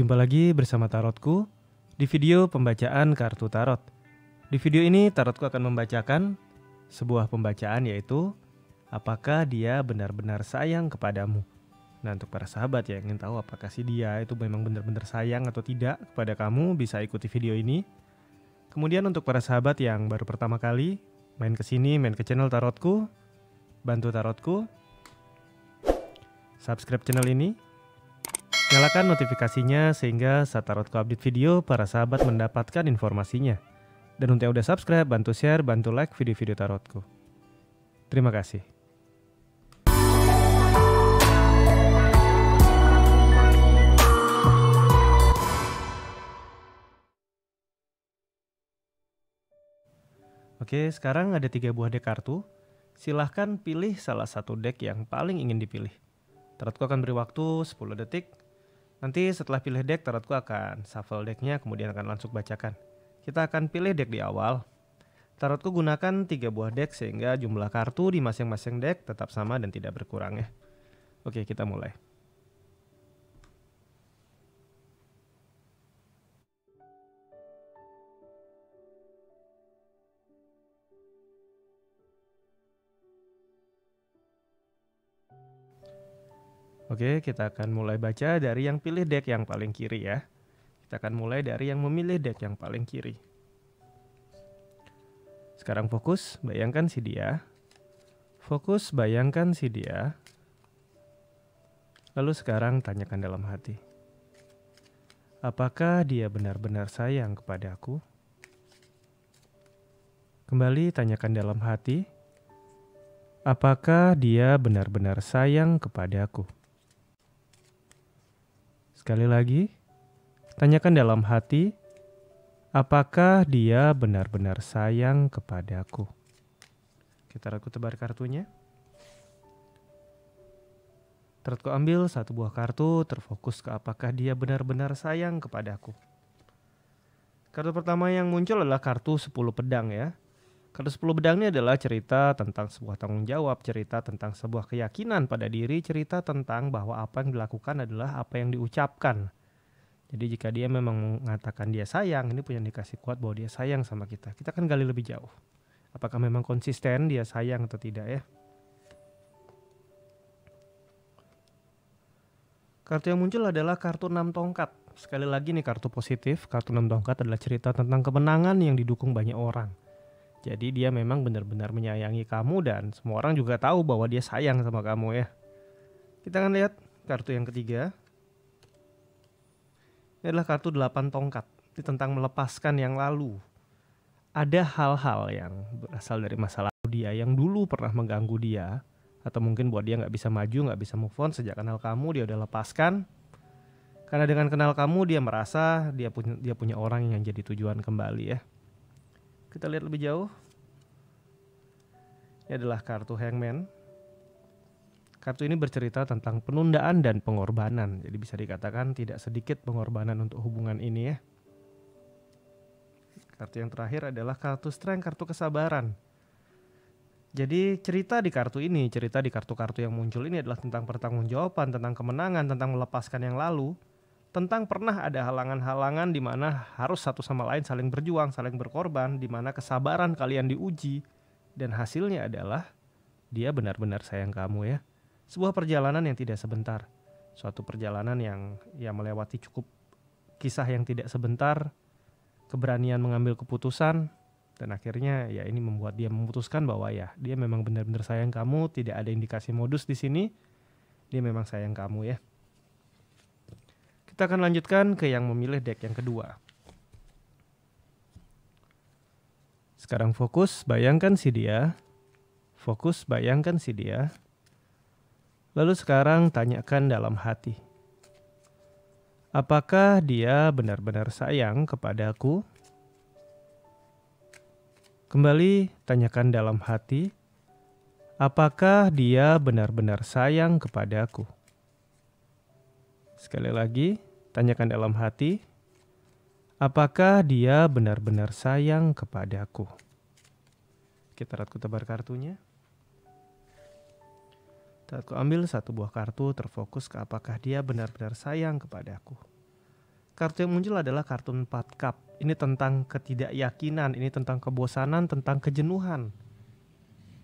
Jumpa lagi bersama Tarotku di video pembacaan kartu tarot. Di video ini Tarotku akan membacakan sebuah pembacaan, yaitu apakah dia benar-benar sayang kepadamu. Nah, untuk para sahabat yang ingin tahu apakah si dia itu memang benar-benar sayang atau tidak kepada kamu, bisa ikuti video ini. Kemudian untuk para sahabat yang baru pertama kali main ke sini, main ke channel Tarotku, bantu Tarotku subscribe channel ini, nyalakan notifikasinya sehingga saat Tarotku update video, para sahabat mendapatkan informasinya. Dan untuk yang udah subscribe, bantu share, bantu like video-video Tarotku. Terima kasih. Oke, sekarang ada 3 buah deck kartu. Silahkan pilih salah satu deck yang paling ingin dipilih. Tarotku akan beri waktu 10 detik. Nanti setelah pilih deck, Tarotku akan shuffle decknya, kemudian akan langsung bacakan. Kita akan pilih deck di awal. Tarotku gunakan 3 buah deck sehingga jumlah kartu di masing-masing deck tetap sama dan tidak berkurang ya. Oke, kita mulai. Oke, kita akan mulai baca dari yang pilih deck yang paling kiri ya. Kita akan mulai dari yang memilih deck yang paling kiri. Sekarang fokus, bayangkan si dia. Fokus, bayangkan si dia. Lalu sekarang tanyakan dalam hati. Apakah dia benar-benar sayang kepada aku? Kembali tanyakan dalam hati. Apakah dia benar-benar sayang kepada aku? Sekali lagi, tanyakan dalam hati, apakah dia benar-benar sayang kepadaku? Kita tebar kartunya. Tarotku ambil satu buah kartu, terfokus ke apakah dia benar-benar sayang kepadaku. Kartu pertama yang muncul adalah kartu 10 pedang ya. Kartu 10 pedang ini adalah cerita tentang sebuah tanggung jawab, cerita tentang sebuah keyakinan pada diri, cerita tentang bahwa apa yang dilakukan adalah apa yang diucapkan. Jadi jika dia memang mengatakan dia sayang, ini punya indikasi kuat bahwa dia sayang sama kita. Kita akan gali lebih jauh. Apakah memang konsisten dia sayang atau tidak ya? Kartu yang muncul adalah kartu 6 tongkat. Sekali lagi nih kartu positif, kartu 6 tongkat adalah cerita tentang kemenangan yang didukung banyak orang. Jadi dia memang benar-benar menyayangi kamu dan semua orang juga tahu bahwa dia sayang sama kamu ya. Kita akan lihat kartu yang ketiga. Ini adalah kartu 8 tongkat. Ini tentang melepaskan yang lalu. Ada hal-hal yang berasal dari masa lalu dia yang dulu pernah mengganggu dia. Atau mungkin buat dia gak bisa maju, gak bisa move on. Sejak kenal kamu dia udah lepaskan. Karena dengan kenal kamu dia merasa dia punya orang yang jadi tujuan kembali ya. Kita lihat lebih jauh. Ini adalah kartu Hangman. Kartu ini bercerita tentang penundaan dan pengorbanan. Jadi bisa dikatakan tidak sedikit pengorbanan untuk hubungan ini ya. Kartu yang terakhir adalah kartu Strength, kartu kesabaran. Jadi cerita di kartu ini, cerita di kartu-kartu yang muncul ini adalah tentang pertanggungjawaban, tentang kemenangan, tentang melepaskan yang lalu. Tentang pernah ada halangan-halangan di mana harus satu sama lain saling berjuang, saling berkorban, di mana kesabaran kalian diuji, dan hasilnya adalah dia benar-benar sayang kamu ya. Sebuah perjalanan yang tidak sebentar, suatu perjalanan yang melewati cukup kisah yang tidak sebentar, keberanian mengambil keputusan, dan akhirnya ya ini membuat dia memutuskan bahwa ya dia memang benar-benar sayang kamu, tidak ada indikasi modus di sini, dia memang sayang kamu ya. Kita akan lanjutkan ke yang memilih deck yang kedua. Sekarang fokus, bayangkan si dia. Fokus, bayangkan si dia. Lalu sekarang tanyakan dalam hati. Apakah dia benar-benar sayang kepadaku? Kembali tanyakan dalam hati. Apakah dia benar-benar sayang kepadaku? Sekali lagi. Tanyakan dalam hati, apakah dia benar-benar sayang kepadaku? Kita tebar kartunya. Saat ku ambil satu buah kartu, terfokus ke apakah dia benar-benar sayang kepadaku. Kartu yang muncul adalah kartu 4 cup. Ini tentang ketidakyakinan, ini tentang kebosanan, tentang kejenuhan.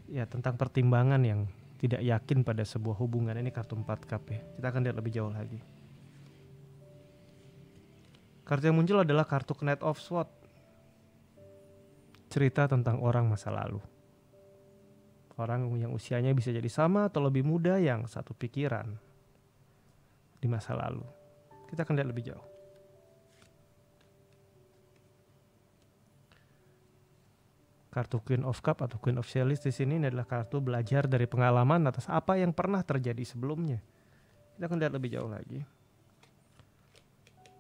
Ya, tentang pertimbangan yang tidak yakin pada sebuah hubungan. Ini kartu 4 cup ya. Kita akan lihat lebih jauh lagi. Kartu yang muncul adalah kartu Knight of Swords. Cerita tentang orang masa lalu. Orang yang usianya bisa jadi sama atau lebih muda yang satu pikiran di masa lalu. Kita akan lihat lebih jauh. Kartu Queen of Cup atau Queen of Chalice di sini adalah kartu belajar dari pengalaman atas apa yang pernah terjadi sebelumnya. Kita akan lihat lebih jauh lagi.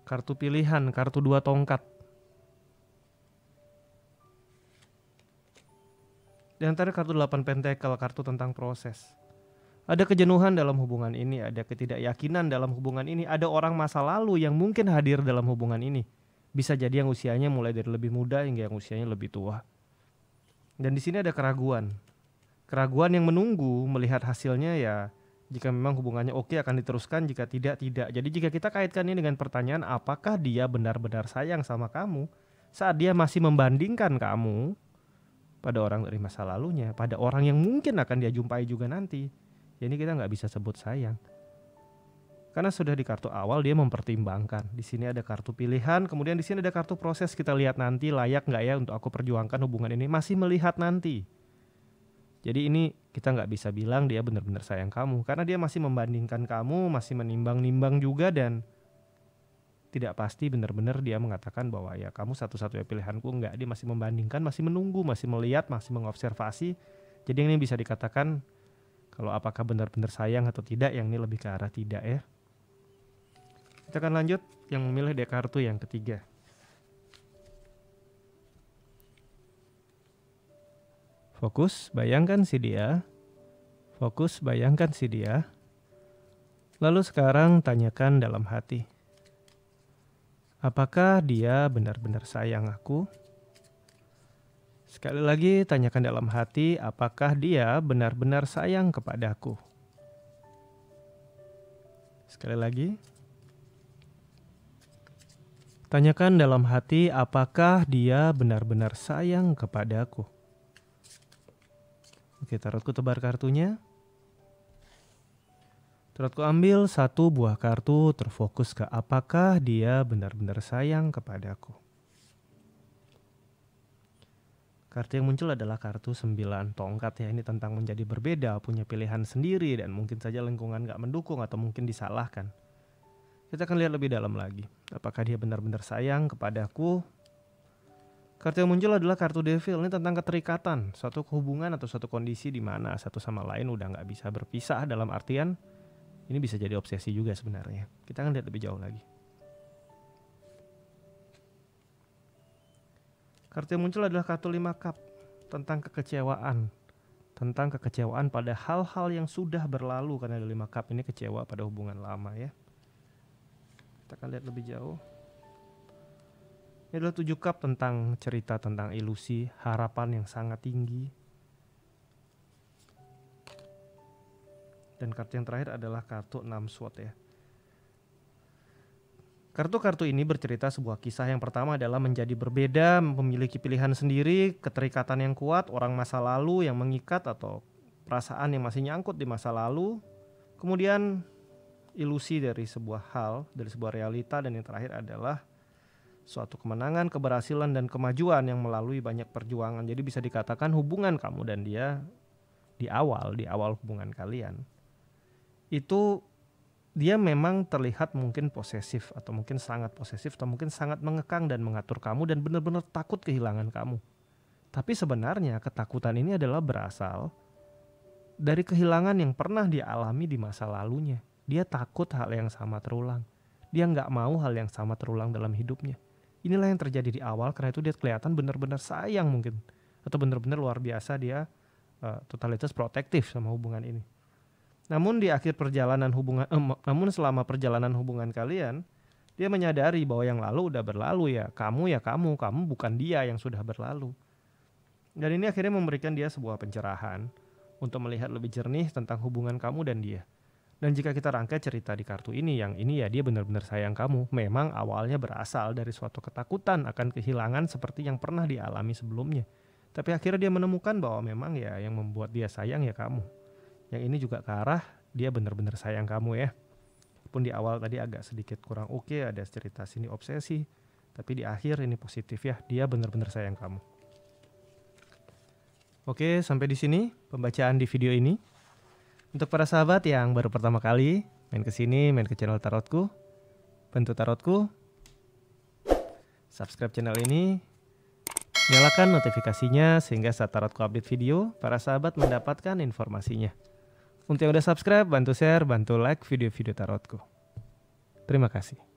Kartu pilihan, kartu 2 tongkat. Di antara kartu 8 pentakel, kartu tentang proses. Ada kejenuhan dalam hubungan ini, ada ketidakyakinan dalam hubungan ini, ada orang masa lalu yang mungkin hadir dalam hubungan ini. Bisa jadi yang usianya mulai dari lebih muda hingga yang usianya lebih tua. Dan di sini ada keraguan. Keraguan yang menunggu melihat hasilnya ya. Jika memang hubungannya oke akan diteruskan, jika tidak, tidak. Jadi jika kita kaitkan ini dengan pertanyaan apakah dia benar-benar sayang sama kamu saat dia masih membandingkan kamu pada orang dari masa lalunya, pada orang yang mungkin akan dia jumpai juga nanti. Jadi kita nggak bisa sebut sayang. Karena sudah di kartu awal dia mempertimbangkan. Di sini ada kartu pilihan, kemudian di sini ada kartu proses. Kita lihat nanti layak nggak ya untuk aku perjuangkan hubungan ini. Masih melihat nanti. Jadi ini kita nggak bisa bilang dia benar-benar sayang kamu, karena dia masih membandingkan kamu, masih menimbang-nimbang juga, dan tidak pasti benar-benar dia mengatakan bahwa ya kamu satu-satunya pilihanku. Nggak, dia masih membandingkan, masih menunggu, masih melihat, masih mengobservasi. Jadi ini bisa dikatakan kalau apakah benar-benar sayang atau tidak, yang ini lebih ke arah tidak ya. Kita akan lanjut yang memilih dek kartu yang ketiga. Fokus, bayangkan si dia. Fokus, bayangkan si dia. Lalu sekarang tanyakan dalam hati. Apakah dia benar-benar sayang aku? Sekali lagi tanyakan dalam hati, apakah dia benar-benar sayang kepadaku? Sekali lagi. Tanyakan dalam hati, apakah dia benar-benar sayang kepadaku? Oke, tarotku tebar kartunya. Tarotku ambil satu buah kartu, terfokus ke apakah dia benar-benar sayang kepadaku. Kartu yang muncul adalah kartu 9 tongkat ya. Ini tentang menjadi berbeda, punya pilihan sendiri, dan mungkin saja lingkungan gak mendukung atau mungkin disalahkan. Kita akan lihat lebih dalam lagi. Apakah dia benar-benar sayang kepadaku? Kartu yang muncul adalah kartu Devil. Ini tentang keterikatan, suatu hubungan atau suatu kondisi di mana satu sama lain udah gak bisa berpisah. Dalam artian ini bisa jadi obsesi juga sebenarnya. Kita akan lihat lebih jauh lagi. Kartu yang muncul adalah kartu 5 cup. Tentang kekecewaan. Tentang kekecewaan pada hal-hal yang sudah berlalu. Karena ada 5 cup ini kecewa pada hubungan lama ya. Kita akan lihat lebih jauh. Ini adalah 7 cup tentang cerita tentang ilusi, harapan yang sangat tinggi. Dan kartu yang terakhir adalah kartu 6 swords ya. Kartu-kartu ini bercerita sebuah kisah. Yang pertama adalah menjadi berbeda, memiliki pilihan sendiri, keterikatan yang kuat, orang masa lalu yang mengikat atau perasaan yang masih nyangkut di masa lalu. Kemudian ilusi dari sebuah hal, dari sebuah realita, dan yang terakhir adalah suatu kemenangan, keberhasilan, dan kemajuan yang melalui banyak perjuangan. Jadi bisa dikatakan hubungan kamu dan dia di awal hubungan kalian itu dia memang terlihat mungkin posesif atau mungkin sangat posesif atau mungkin sangat mengekang dan mengatur kamu dan benar-benar takut kehilangan kamu. Tapi sebenarnya ketakutan ini adalah berasal dari kehilangan yang pernah dia alami di masa lalunya. Dia takut hal yang sama terulang. Dia nggak mau hal yang sama terulang dalam hidupnya. Inilah yang terjadi di awal, karena itu dia kelihatan benar-benar sayang mungkin. Atau benar-benar luar biasa dia totalitas protektif sama hubungan ini. Namun di akhir perjalanan hubungan, namun selama perjalanan hubungan kalian, dia menyadari bahwa yang lalu udah berlalu ya. Kamu bukan dia yang sudah berlalu. Dan ini akhirnya memberikan dia sebuah pencerahan untuk melihat lebih jernih tentang hubungan kamu dan dia. Dan jika kita rangkai cerita di kartu ini, yang ini ya dia benar-benar sayang kamu. Memang awalnya berasal dari suatu ketakutan akan kehilangan seperti yang pernah dialami sebelumnya. Tapi akhirnya dia menemukan bahwa memang ya yang membuat dia sayang ya kamu. Yang ini juga ke arah dia benar-benar sayang kamu ya. Pun di awal tadi agak sedikit kurang oke, ada cerita sini obsesi. Tapi di akhir ini positif ya, dia benar-benar sayang kamu. Oke, sampai di sini pembacaan di video ini. Untuk para sahabat yang baru pertama kali main ke sini, main ke channel tarotku, bantu tarotku, subscribe channel ini, nyalakan notifikasinya sehingga saat tarotku update video, para sahabat mendapatkan informasinya. Untuk yang udah subscribe, bantu share, bantu like video-video tarotku. Terima kasih.